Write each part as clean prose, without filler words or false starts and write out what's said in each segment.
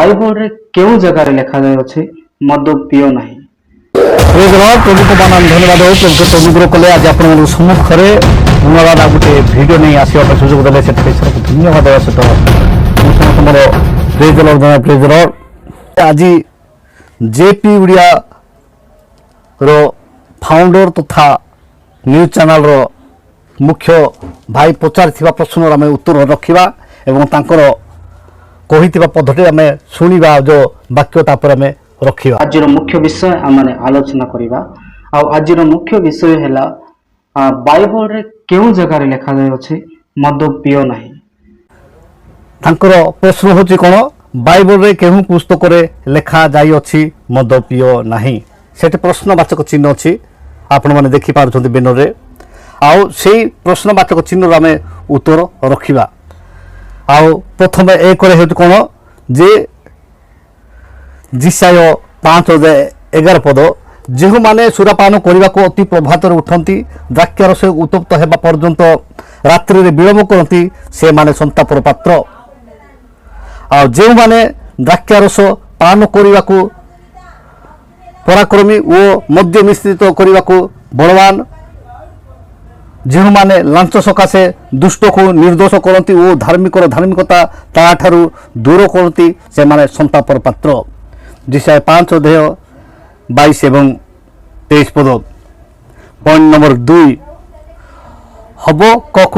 ବାଇବଲରେ କେଉଁ ଜାଗାରେ ଲେଖାଯାଇଅଛି ମଦ ପିଅ ନାହିଁ? ପ୍ରଭୁକୁ ବାନାନ ଧନ୍ୟବାଦ ହଉ ପ୍ରଭୁକୁ ଅନୁଗ୍ରହ କଲେ ଆଜି ଆପଣଙ୍କ ସମ୍ମୁଖରେ ଧନ୍ୟବାଦ ଗୋଟେ ଭିଡ଼ିଓ ନେଇ ଆସିବା ପାଇଁ ସୁଯୋଗ ଦେଲେ ସେଥିପାଇଁ ସେଟାକୁ ଧନ୍ୟବାଦ ଦେବା ସହିତ ମୁଁ ସମସ୍ତଙ୍କର ପ୍ରେଜ୍ ଲର୍ଡ ଆଜି ଜେପି ଓଡ଼ିଆର ଫାଉଣ୍ଡର ତଥା ନ୍ୟୁଜ୍ ଚ୍ୟାନେଲର ମୁଖ୍ୟ ଭାଇ ପଚାରିଥିବା ପ୍ରଶ୍ନର ଆମେ ଉତ୍ତର ରଖିବା ଏବଂ ତାଙ୍କର କହିଥିବା ପଦ୍ଧତି ଆମେ ଶୁଣିବା ଯେଉଁ ବାକ୍ୟ ତାପରେ ଆମେ ରଖିବା। ଆଜିର ମୁଖ୍ୟ ବିଷୟ ଆମେ ଆଲୋଚନା କରିବା। ଆଉ ଆଜିର ମୁଖ୍ୟ ବିଷୟ ହେଲା ବାଇବଲରେ କେଉଁ ଜାଗାରେ ଲେଖାଯାଇଅଛି ମଦ ପିଅ ନାହିଁ? ତାଙ୍କର ପ୍ରଶ୍ନ ହେଉଛି କ'ଣ, ବାଇବଲରେ କେଉଁ ପୁସ୍ତକରେ ଲେଖାଯାଇଅଛି ମଦ ପିଅ ନାହିଁ? ସେଠି ପ୍ରଶ୍ନବାଚକ ଚିହ୍ନ ଅଛି, ଆପଣମାନେ ଦେଖିପାରୁଛନ୍ତି ବେନରରେ। ଆଉ ସେଇ ପ୍ରଶ୍ନବାଚକ ଚିହ୍ନର ଆମେ ଉତ୍ତର ରଖିବା। ଆଉ ପ୍ରଥମେ ଏକରେ ହେଉଛି କ'ଣ ଯେ ଜିସାୟ 5:11 ପଦ, ଯେଉଁମାନେ ସୁରାପାନ କରିବାକୁ ଅତି ପ୍ରଭାତରେ ଉଠନ୍ତି, ଦ୍ରାକ୍ଷାରସ ଉତ୍ତପ୍ତ ହେବା ପର୍ଯ୍ୟନ୍ତ ରାତ୍ରିରେ ବିଳମ୍ବ କରନ୍ତି, ସେମାନେ ସନ୍ତାପର ପାତ୍ର। ଆଉ ଯେଉଁମାନେ ଦ୍ରାକ୍ଷାରସ ପାନ କରିବାକୁ ପରାକ୍ରମୀ ଓ ମଦ୍ୟ ମିଶ୍ରିତ କରିବାକୁ ବଳବାନ, ଯେଉଁମାନେ ଲାଞ୍ଚ ସକାଶେ ଦୁଷ୍ଟକୁ ନିର୍ଦ୍ଦୋଷ କରନ୍ତି ଓ ଧାର୍ମିକର ଧାର୍ମିକତା ତାଠାରୁ ଦୂର କରନ୍ତି, ସେମାନେ ସନ୍ତାପର ପାତ୍ର। ଜିସାୟ 5:22 ଏବଂ 23 ପଦ। ପଏଣ୍ଟ ନମ୍ବର 2, ହବକୁକ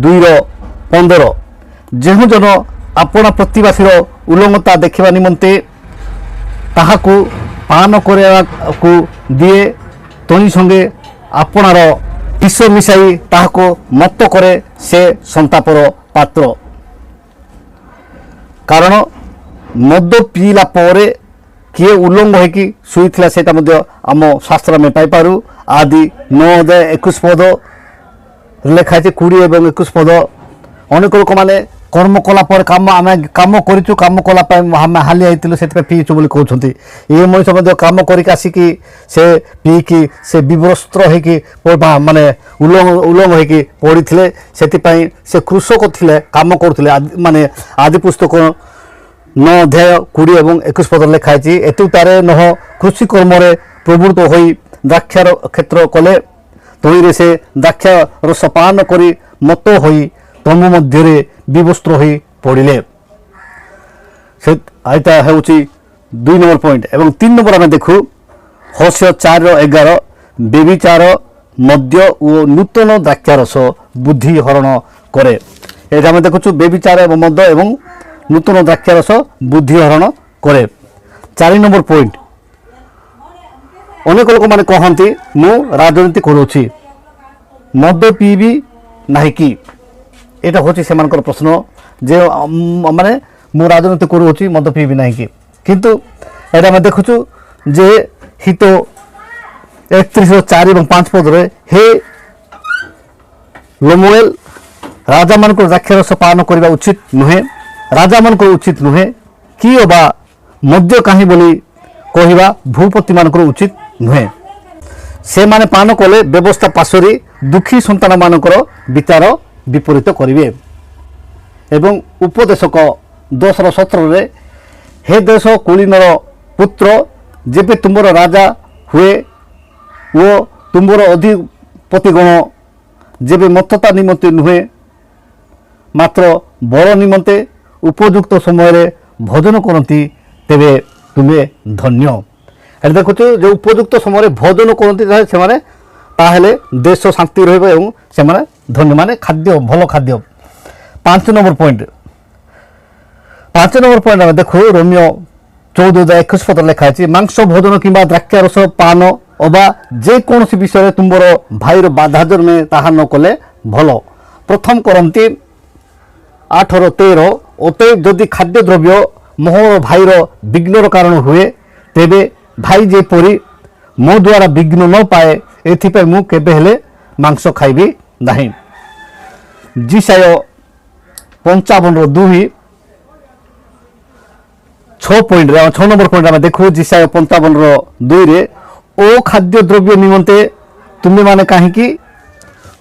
2:15, ଯେଉଁ ଜନ ଆପଣା ପ୍ରତିବାସୀର ଉଲ୍ଲଂଘନତା ଦେଖିବା ନିମନ୍ତେ ତାହାକୁ ପାନ କରିବାକୁ ଦିଏ, ତହିଁ ସଙ୍ଗେ ଆପଣାର ବିଷ ମିଶାଇ ତାହାକୁ ମତ କରେ, ସେ ସନ୍ତାପର ପାତ୍ର। କାରଣ ମଦ ପିଇଲା ପରେ କିଏ ଉଲ୍ଲଙ୍ଘ ହୋଇକି ଶୋଇଥିଲା ସେଇଟା ମଧ୍ୟ ଆମ ଶାସ୍ତ୍ର ଆମେ ପାଇପାରୁ। ଆଦି 9:21 ପଦ ଲେଖା ହେଇଛି, 20 ଏବଂ 21 ପଦ। ଅନେକ ଲୋକମାନେ କର୍ମ କଲା ପରେ ଆମେ କାମ କରିଛୁ, କାମ କଲା ପାଇଁ ଆମେ ହାଲିଆ ହେଇଥିଲୁ ସେଥିପାଇଁ ପିଇଛୁ ବୋଲି କହୁଛନ୍ତି। ଏ ମଣିଷ ମଧ୍ୟ କାମ କରିକି ଆସିକି ସେ ପିଇକି ସେ ବିବ୍ରସ୍ତ୍ର ହେଇକି ମାନେ ଉଲ୍ଲଙ୍ଘ ହେଇକି ପଡ଼ିଥିଲେ, ସେଥିପାଇଁ ସେ କୃଷକ ଥିଲେ, କାମ କରୁଥିଲେ। ମାନେ ଆଦି ପୁସ୍ତକ 9:20 ଏବଂ 21 ପଦ ଲେଖା ହେଇଛି, ଏତୁତାରେ ନହ କୃଷି କର୍ମରେ ପ୍ରବୃତ୍ତ ହୋଇ ଦ୍ରାକ୍ଷାର କ୍ଷେତ୍ର କଲେ, ତହିଁରେ ସେ ଦ୍ରାକ୍ଷା ରସ ପାନ କରି ମତ ହୋଇ ତମ୍ବୁ ମଧ୍ୟରେ ବିବସ୍ତ୍ର ହୋଇ ପଡ଼ିଲେ। ଏଇଟା ହେଉଛି 2 ନମ୍ବର ପଏଣ୍ଟ। ଏବଂ 3 ନମ୍ବର ଆମେ ଦେଖୁ ହୋଶେୟ 4:11, ବ୍ୟଭିଚାର ମଦ୍ୟ ଓ ନୂତନ ଦ୍ରାକ୍ଷାରସ ବୁଦ୍ଧି ହରଣ କରେ। ଏଇଟା ଆମେ ଦେଖୁଛୁ ବ୍ୟଭିଚାର ଏବଂ ମଦ ଏବଂ ନୂତନ ଦ୍ରାକ୍ଷାରସ ବୁଦ୍ଧି ହରଣ କରେ। 4 ନମ୍ବର ପଏଣ୍ଟ, ଅନେକ ଲୋକମାନେ କହନ୍ତି ମୁଁ ରାଜନୀତି କରୁଛି, ମଦ ପିଇବି ନାହିଁ କି? ଏଇଟା ହେଉଛି ସେମାନଙ୍କର ପ୍ରଶ୍ନ ଯେ ମାନେ ମୁଁ ରାଜନୀତି କରୁଅଛି, ମଦ ପିଇବି ନାହିଁ କି? କିନ୍ତୁ ଏଇଟା ଆମେ ଦେଖୁଛୁ ଯେ ହିତ 31:4 ଏବଂ 5 ପଦରେ, ହେ ଲମୁଏଲ, ରାଜାମାନଙ୍କର ଦ୍ରାକ୍ଷାରସ ପାନ କରିବା ଉଚିତ ନୁହେଁ, ରାଜାମାନଙ୍କର ଉଚିତ ନୁହେଁ କି ଅବା ମଦ୍ୟ କାହିଁ ବୋଲି କହିବା ଭୂପତିମାନଙ୍କର ଉଚିତ ନୁହେଁ। ସେମାନେ ପାନ କଲେ ବ୍ୟବସ୍ଥା ପାଶୋରି ଦୁଃଖୀ ସନ୍ତାନମାନଙ୍କର ବିଚାର ବିପରୀତ କରିବେ। ଏବଂ ଉପଦେଶକ 10:17, ହେ ଦେଶ କୁଳୀନର ପୁତ୍ର, ଯେବେ ତୁମର ରାଜା ହୁଏ ଓ ତୁମର ଅଧିପତିଗଣ ଯେବେ ମତ୍ତତା ନିମନ୍ତେ ନୁହେଁ ମାତ୍ର ବଳ ନିମନ୍ତେ ଉପଯୁକ୍ତ ସମୟରେ ଭୋଜନ କରନ୍ତି, ତେବେ ତୁମେ ଧନ୍ୟ। ଏଠି ଦେଖୁଛୁ ଯେ ଉପଯୁକ୍ତ ସମୟରେ ଭୋଜନ କରନ୍ତି ସେମାନେ, ତାହେଲେ ଦେଶ ଶାନ୍ତି ରହିବ ଏବଂ ସେମାନେ ଧନ୍ୟ, ମାନେ ଖାଦ୍ୟ ଭଲ ଖାଦ୍ୟ। 5 ନମ୍ବର ପଏଣ୍ଟ ଆମେ ଦେଖୁ ରୋମିଓ 14:21 ପଦ ଲେଖା ହେଇଛି, ମାଂସ ଭୋଜନ କିମ୍ବା ଦ୍ରାକ୍ଷାରସ ପାନ ଅବା ଯେକୌଣସି ବିଷୟରେ ତୁମର ଭାଇର ବାଧା ଜନ୍ମେ ତାହା ନ କଲେ ଭଲ। ପ୍ରଥମ କରନ୍ତି 8:13, ଅତଏବ ଯଦି ଖାଦ୍ୟଦ୍ରବ୍ୟ ମୋହର ଭାଇର ବିଘ୍ନର କାରଣ ହୁଏ, ତେବେ ଭାଇ ଯେପରି ମୋ ଦ୍ୱାରା ବିଘ୍ନ ନ ପାଏ, ଏଥିପାଇଁ ମୁଁ କେବେ ହେଲେ ମାଂସ ଖାଇବି ନାହିଁ। ଜିସାୟ 55:2, 6 ନମ୍ବର ପଏଣ୍ଟ ଆମେ ଦେଖୁ ଜିସାୟ 55:2, ଓ ଖାଦ୍ୟ ଦ୍ରବ୍ୟ ନିମନ୍ତେ ତୁମେମାନେ କାହିଁକି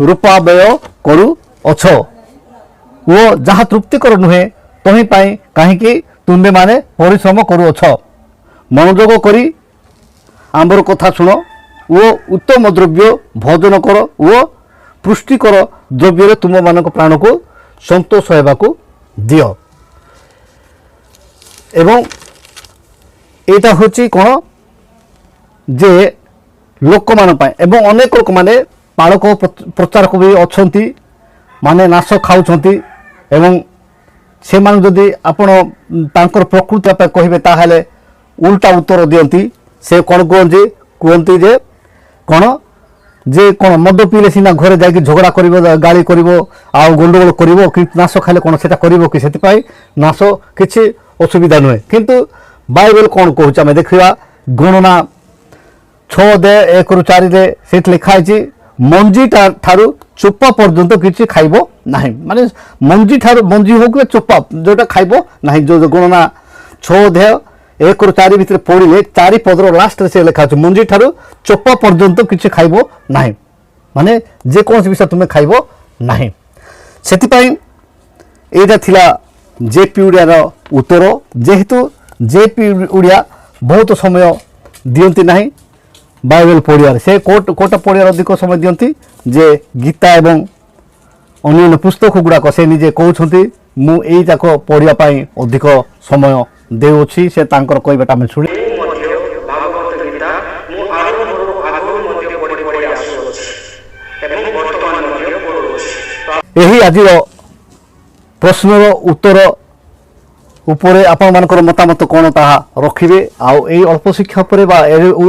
ରୂପା ବ୍ୟୟ କରୁଅଛ ଓ ଯାହା ତୃପ୍ତିକର ନୁହେଁ ତହିଁ ପାଇଁ କାହିଁକି ତୁମେମାନେ ପରିଶ୍ରମ କରୁଅଛ। ମନୋଯୋଗ କରି ଆମ୍ଭର କଥା ଶୁଣ ଓ ଉତ୍ତମ ଦ୍ରବ୍ୟ ଭୋଜନ କର ଓ ପୁଷ୍ଟିକର ଦ୍ରବ୍ୟରେ ତୁମମାନଙ୍କ ପ୍ରାଣକୁ ସନ୍ତୋଷ ହେବାକୁ ଦିଅ। ଏବଂ ଏଇଟା ହେଉଛି କ'ଣ ଯେ ଲୋକମାନଙ୍କ ପାଇଁ, ଏବଂ ଅନେକ ଲୋକମାନେ ପାଳକ ପ୍ରଚାରକ ବି ଅଛନ୍ତି, ମାନେ ନାଶ ଖାଉଛନ୍ତି। ଏବଂ ସେମାନଙ୍କୁ ଯଦି ଆପଣ ତାଙ୍କର ପ୍ରକୃତି ପାଇଁ କହିବେ ତାହେଲେ ଉଲ୍ଟା ଉତ୍ତର ଦିଅନ୍ତି। ସେ କ'ଣ କୁହନ୍ତି ଯେ କ'ଣ ମଦ ପିଇଲେ ସିନା ଘରେ ଯାଇକି ଝଗଡ଼ା କରିବ, ଗାଳି କରିବ, ଆଉ ଗଣ୍ଡଗୋଳ କରିବ, କିନ୍ତୁ ନାଶ ଖାଇଲେ କ'ଣ ସେଟା କରିବ କି? ସେଥିପାଇଁ ନାଶ କିଛି ଅସୁବିଧା ନୁହେଁ। କିନ୍ତୁ ବାଇବେଲ କ'ଣ କହୁଛି ଆମେ ଦେଖିବା। ଗଣନା 6:1-4 ସେଇଠି ଲେଖା ହେଇଛି, ମଞ୍ଜି ଠାରୁ ଚୋପା ପର୍ଯ୍ୟନ୍ତ କିଛି ଖାଇବ ନାହିଁ। ମାନେ ମଞ୍ଜି ହଉ କି ଚୋପା ଯେଉଁଟା ଖାଇବ ନାହିଁ। ଯେଉଁ ଗଣନା 6:1-4 ଭିତରେ ପଢ଼ିଲେ 4 ପଦର ଲାଷ୍ଟରେ ସେ ଲେଖା ଅଛି, ମଞ୍ଜି ଠାରୁ ଚୋପା ପର୍ଯ୍ୟନ୍ତ କିଛି ଖାଇବ ନାହିଁ। ମାନେ ଯେକୌଣସି ବିଷୟ ତୁମେ ଖାଇବ ନାହିଁ। ସେଥିପାଇଁ ଏଇଟା ଥିଲା ଜେପି ଓଡ଼ିଆର ଉତ୍ତର। ଯେହେତୁ ଜେପି ଓଡ଼ିଆ ବହୁତ ସମୟ ଦିଅନ୍ତି ନାହିଁ ବାଇବେଲ ପଢ଼ିବାରେ, ସେ କୋଉଟା ପଢ଼ିବାରେ ଅଧିକ ସମୟ ଦିଅନ୍ତି ଯେ ଗୀତା ଏବଂ ଅନ୍ୟାନ୍ୟ ପୁସ୍ତକ ଗୁଡ଼ାକ ସେ ନିଜେ କହୁଛନ୍ତି ମୁଁ ଏଇଯାକ ପଢ଼ିବା ପାଇଁ ଅଧିକ ସମୟ ଦେଉଅଛି। ସେ ତାଙ୍କର କହିବାଟା ଆମେ ଶୁଣି ଏହି ଆଜିର ପ୍ରଶ୍ନର ଉତ୍ତର ଉପରେ ଆପଣମାନଙ୍କର ମତାମତ କ'ଣ ତାହା ରଖିବେ। ଆଉ ଏହି ଅଳ୍ପ ଶିକ୍ଷା ଉପରେ ବା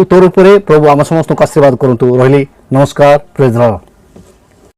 ଉତ୍ତର ଉପରେ ପ୍ରଭୁ ଆମ ସମସ୍ତଙ୍କୁ ଆଶୀର୍ବାଦ କରନ୍ତୁ। ରହିଲି, ନମସ୍କାର, ପ୍ରେଜ୍ ଦ ଲର୍ଡ।